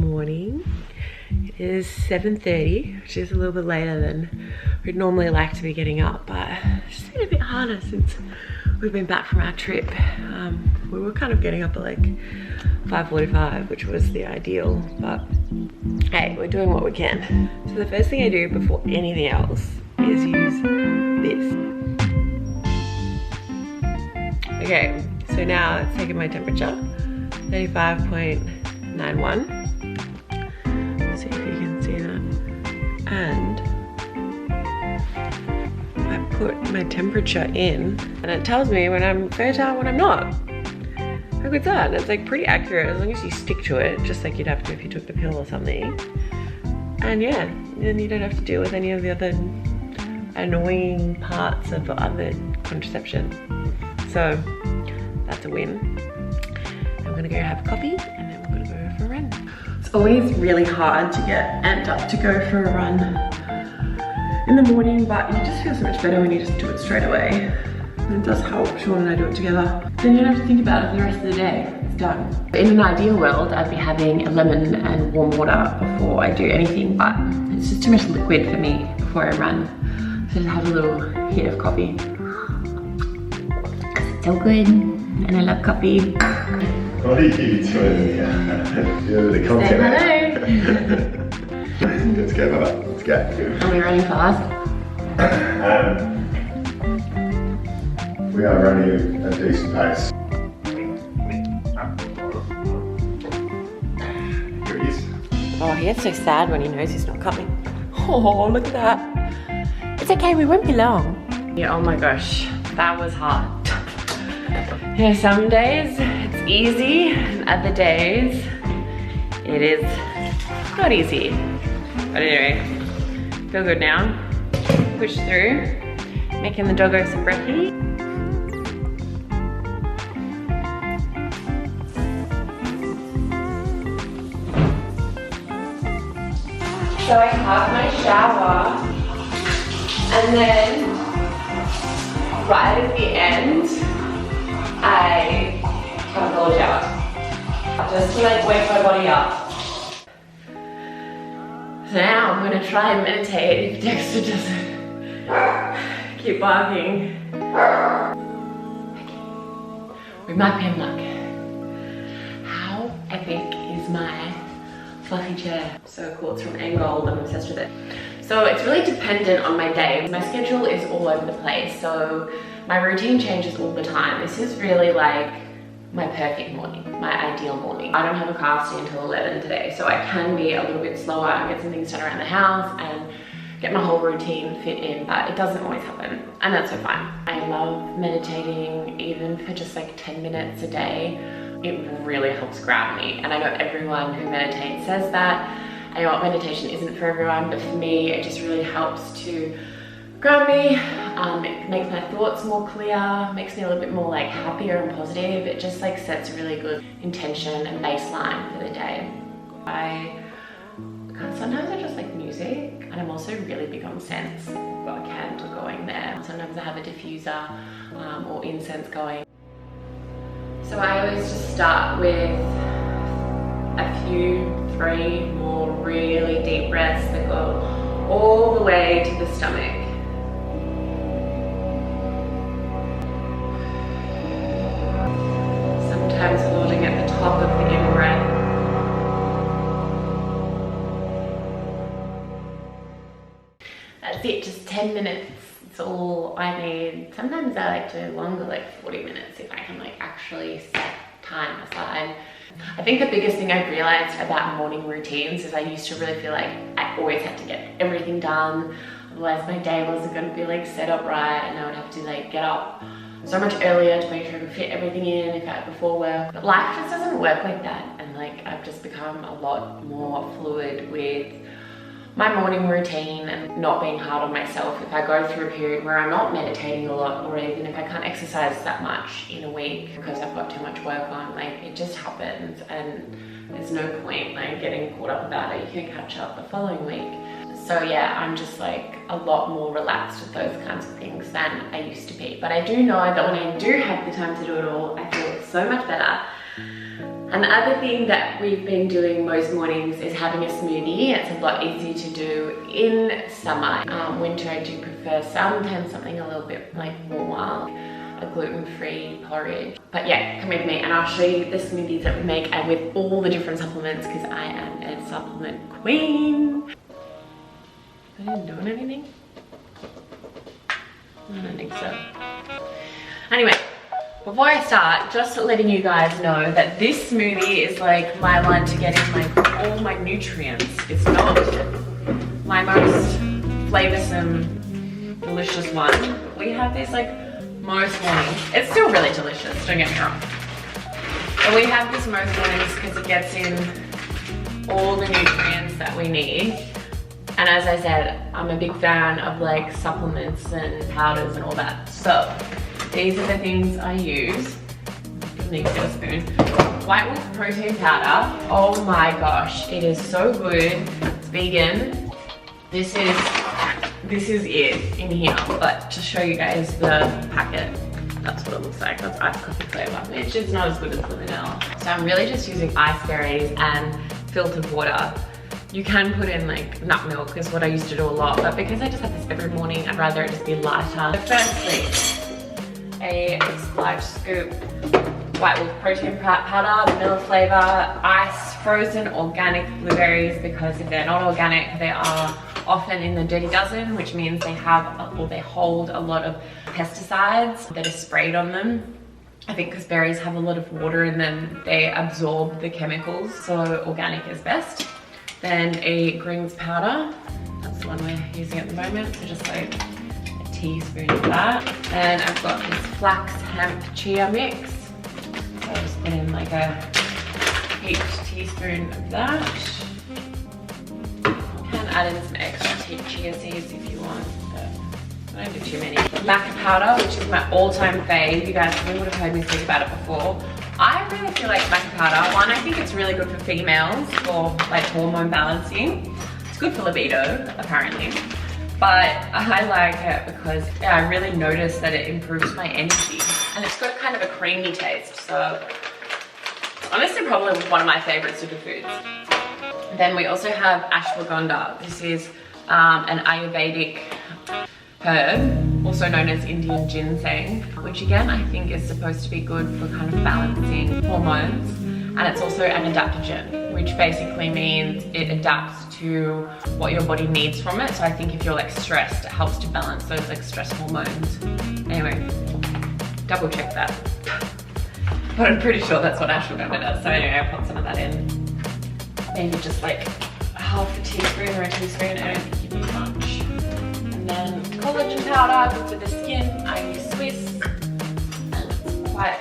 morning. It is 7:30, which is a little bit later than we'd normally like to be getting up, but it's just been a bit harder since we've been back from our trip. We were kind of getting up at like 5:45, which was the ideal, but hey, we're doing what we can. So the first thing I do before anything else is use this. Okay, so now it's taking my temperature, 35.91. See if you can see that. And I put my temperature in and it tells me when I'm fertile, when I'm not. How good's that? It's like pretty accurate as long as you stick to it, just like you'd have to if you took the pill or something. And yeah, then you don't have to deal with any of the other annoying parts of other contraception. So that's a win. I'm gonna go have coffee and then we're gonna go for a run. It's always really hard to get amped up to go for a run in the morning, but you just feel so much better when you just do it straight away. And it does help. Sean and I do it together. Then you don't have to think about it for the rest of the day. It's done. In an ideal world, I'd be having a lemon and warm water before I do anything, but it's just too much liquid for me before I run. So just have a little hit of coffee. It's so good, and I love coffee. What are you doing? You're the content. Let's go, brother. Let's go. Are we running fast? We are running at a decent pace. Here it is. Oh, he gets so sad when he knows he's not coming. Oh, look at that. It's okay, we won't be long. Yeah, oh my gosh, that was hard. Yeah, some days it's easy, and other days it is not easy. But anyway, feel good now. Push through, making the doggo some brekkie. So I have my shower, and then right at the end, I have a cold shower. Just to like wake my body up. So now I'm gonna try and meditate if Dexter doesn't keep barking. We might be in luck. How epic is my fluffy chair? So cool, it's from Angold, I'm obsessed with it. So it's really dependent on my day. My schedule is all over the place, so my routine changes all the time. This is really like my perfect morning, my ideal morning. I don't have a casting until 11 today, so I can be a little bit slower and get some things done around the house and get my whole routine fit in, but it doesn't always happen, and that's so fine. I love meditating, even for just like 10 minutes a day. It really helps ground me, and I know everyone who meditates says that. I know meditation isn't for everyone, but for me, it just really helps to ground me. It makes my thoughts more clear, makes me a little bit more like happier and positive. It just like sets a really good intention and baseline for the day. Sometimes I just like music, and I'm also really big on scents. I've got a candle going there. Sometimes I have a diffuser or incense going. So I always just start with a few, 3 more really deep breaths that go all the way to the stomach. Sometimes holding at the top of the in-breath. That's it, just 10 minutes. It's all I need. Sometimes I like to do longer, like 40 minutes if I can like actually set time aside. I think the biggest thing I've realized about morning routines is I used to really feel like I always had to get everything done, otherwise my day wasn't going to be like set up right, and I would have to like get up so much earlier to make sure I could fit everything in if I had before work. But life just doesn't work like that, and like I've just become a lot more fluid with my morning routine and not being hard on myself. If I go through a period where I'm not meditating a lot, or even if I can't exercise that much in a week because I've got too much work on, like it just happens, and there's no point like getting caught up about it. You can catch up the following week. So yeah, I'm just like a lot more relaxed with those kinds of things than I used to be. But I do know that when I do have the time to do it all, I feel so much better. And the other thing that we've been doing most mornings is having a smoothie. It's a lot easier to do in summer. Winter I do prefer sometimes something a little bit like warmer, a gluten-free porridge. But yeah, come with me and I'll show you the smoothies that we make and with all the different supplements because I am a supplement queen. I didn't do anything? I don't think so. Anyway, before I start, just letting you guys know that this smoothie is like my one to get in all my nutrients. It's not my most flavoursome, delicious one. We have this like most mornings. It's still really delicious, don't get me wrong. But we have this most mornings because it gets in all the nutrients that we need. And as I said, I'm a big fan of like supplements and powders and all that. So these are the things I use. Need to get a spoon. White wolf protein powder. Oh my gosh, it is so good. It's vegan. This is it in here. But to show you guys the packet, that's what it looks like. That's iced coffee flavor, which is not as good as the vanilla. So I'm really just using ice berries and filtered water. You can put in like nut milk is what I used to do a lot, but because I just have this every morning, I'd rather it just be lighter. So firstly, a large scoop white wolf protein powder, vanilla flavor, ice, frozen organic blueberries, because if they're not organic, they are often in the dirty dozen, which means they have or they hold a lot of pesticides that are sprayed on them. I think because berries have a lot of water in them, they absorb the chemicals, so organic is best. Then a greens powder, that's the one we're using at the moment, so just like a teaspoon of that. And I've got this flax hemp chia mix, so I'll just put in like each teaspoon of that. You can add in some extra chia seeds if you want, but I don't do too many. Maca powder, which is my all-time fave. You guys probably would have heard me speak about it before. I really feel like maca powder, one, I think it's really good for females for like hormone balancing. It's good for libido, apparently. But I like it because I really notice that it improves my energy. And it's got kind of a creamy taste. So it's honestly probably one of my favorite superfoods. Then we also have ashwagandha. This is an Ayurvedic herb, also known as Indian ginseng, which again I think is supposed to be good for kind of balancing hormones. And it's also an adaptogen, which basically means it adapts to what your body needs from it. So I think if you're like stressed, it helps to balance those like stress hormones. Anyway, double check that. But I'm pretty sure that's what ashwagandha does. So anyway, I'll put some of that in. Maybe just like half a teaspoon or a teaspoon, I don't think you need much. And then collagen powder, good for the skin. I use Swiss, and it's quite,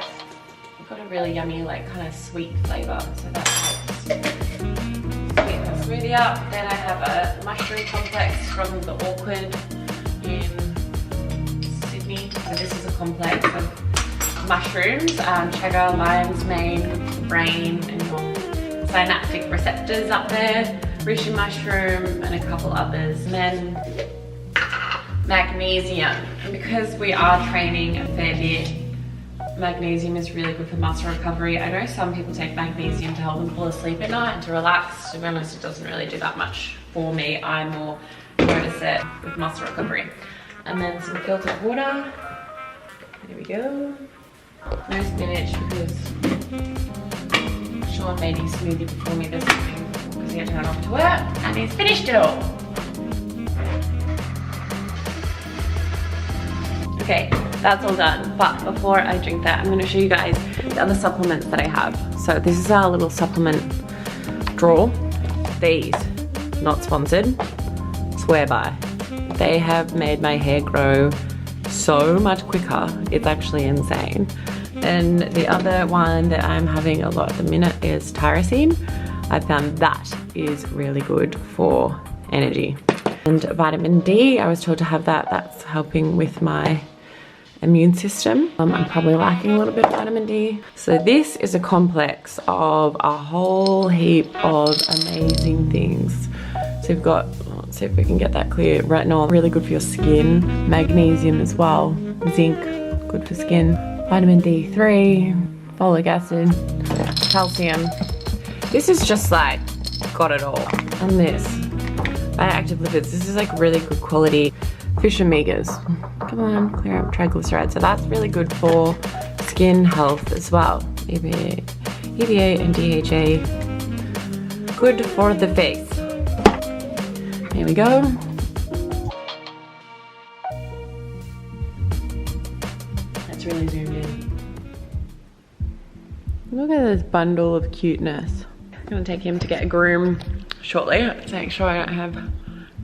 got a really yummy, like kind of sweet flavor, so that helps sweeten the smoothie up. Then I have a mushroom complex from the Orchid in Sydney. So this is a complex of mushrooms, chaga, lion's mane, brain, and your synaptic receptors up there, reishi mushroom, and a couple others. And then magnesium, and because we are training a fair bit, magnesium is really good for muscle recovery. I know some people take magnesium to help them fall asleep at night and to relax. To be honest, it doesn't really do that much for me. I more notice it with muscle recovery. And then some filtered water. There we go. No spinach because Sean made his smoothie before me this morning because he had to run off to work and he's finished it all. Okay, that's all done, but before I drink that, I'm going to show you guys the other supplements that I have. So this is our little supplement drawer. These, not sponsored, swear by. They have made my hair grow so much quicker. It's actually insane. And the other one that I'm having a lot at the minute is tyrosine. I found that is really good for energy. And vitamin D, I was told to have that. That's helping with my immune system. I'm probably lacking a little bit of vitamin D. So this is a complex of a whole heap of amazing things. So we've got, let's see if we can get that clear. Retinol, really good for your skin. Magnesium as well. Zinc, good for skin. Vitamin D3, folic acid, calcium. This is just like, got it all. And this, by Active Lipids. This is like really good quality fish omegas. Come on, clear up triglycerides. So that's really good for skin health as well. EVA and DHA, good for the face. Here we go. That's really zoomed in. Look at this bundle of cuteness. I'm gonna take him to get a groom shortly to make sure I don't have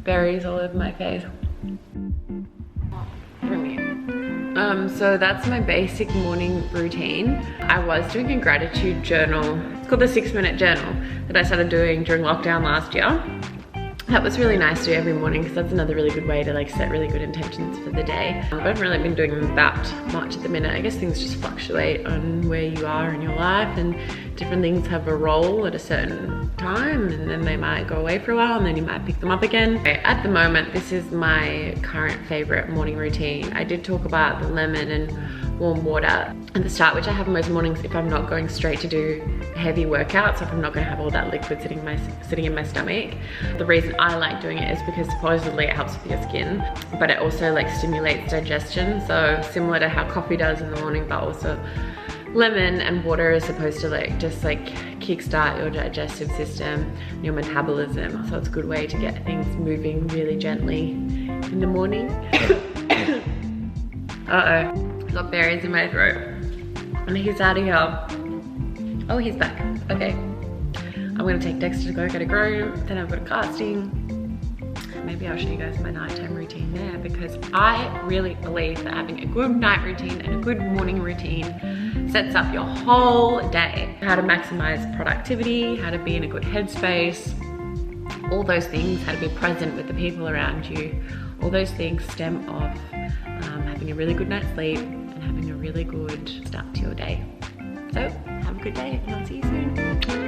berries all over my face. So that's my basic morning routine. I was doing a gratitude journal. It's called the 6-minute journal that I started doing during lockdown last year. That was really nice to do every morning because that's another really good way to like set really good intentions for the day. But I haven't really been doing that much at the minute. I guess things just fluctuate on where you are in your life, and different things have a role at a certain time, and then they might go away for a while and then you might pick them up again. At the moment, this is my current favorite morning routine. I did talk about the lemon and warm water at the start, which I have most mornings if I'm not going straight to do a heavy workout, so if I'm not going to have all that liquid sitting in my stomach. The reason I like doing it is because supposedly it helps with your skin, but it also like stimulates digestion. So similar to how coffee does in the morning, but also lemon and water is supposed to like just like kickstart your digestive system, your metabolism. So it's a good way to get things moving really gently in the morning. Uh-oh. Got berries in my throat. And he's out of here. Oh, he's back. Okay. I'm gonna take Dexter to go get a groom, then I've got a casting. Maybe I'll show you guys my nighttime routine there, because I really believe that having a good night routine and a good morning routine sets up your whole day. How to maximize productivity, how to be in a good headspace, all those things, how to be present with the people around you. All those things stem off having a really good night's sleep and having a really good start to your day. So have a good day and I'll see you soon.